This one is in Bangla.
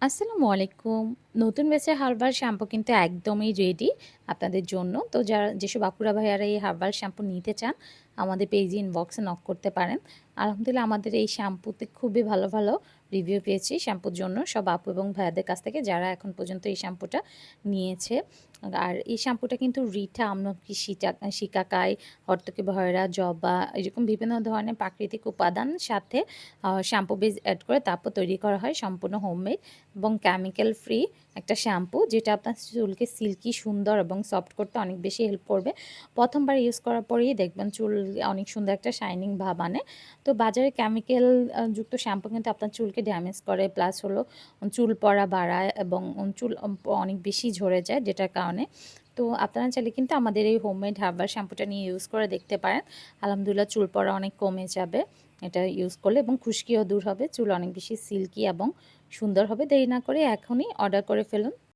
আসসালামু আলাইকুম। নতুন ব্যাচের হার্বাল শ্যাম্পু কিন্তু একদমই রেডি আপনাদের জন্য। তো যেসব আপুরা ভাইয়ারা এই হার্বাল শ্যাম্পু নিতে চান, আমাদের পেজে ইনবক্সে নক করতে পারেন। আলহামদুলিল্লাহ আমাদের এই শ্যাম্পুতে খুবই ভালো, ভালো রিভিউ পেয়েছি শ্যাম্পুর জন্য সব আপু এবং ভাইয়াদের কাছ থেকে যারা এখন পর্যন্ত এই শ্যাম্পুটা নিয়েছে। আর এই শ্যাম্পুটা কিন্তু রিঠা, আমলকি, শিকাকাই, হর্তকি বহরা, জবা এরকম বিভিন্ন ধরনের প্রাকৃতিক উপাদান সাথে শ্যাম্পু বেস এড করে তারপর তৈরি করা হয় সম্পূর্ণ হোমমেড এবং কেমিক্যাল ফ্রি একটা শ্যাম্পু, যেটা আপনার চুলকে সিল্কি, সুন্দর এবং সফট করতে অনেক বেশি হেল্প করবে। প্রথমবার ইউজ করার পরেই দেখবেন চুল অনেক সুন্দর একটা শাইনিং ভাব আনে। তো বাজারে কেমিক্যাল যুক্ত শ্যাম্পু কিন্তু আপনার চুলকে ড্যামেজ করে, প্লাস হলো চুল পড়া বাড়ায় এবং চুল অনেক বেশি ঝরে যায়, যেটার কারণে। তো আপনারা চাইলে কিন্তু আমাদের এই হোমমেড হার্বাল শ্যাম্পুটা নিয়ে ইউজ করে দেখতে পারেন। আলহামদুলিল্লাহ চুল পড়া অনেক কমে যাবে এটা ইউজ করলে, এবং খুশকিও দূর হবে, চুল অনেক বেশি সিল্কি এবং সুন্দর হবে। দেরি না করে এখনই অর্ডার করে ফেলুন।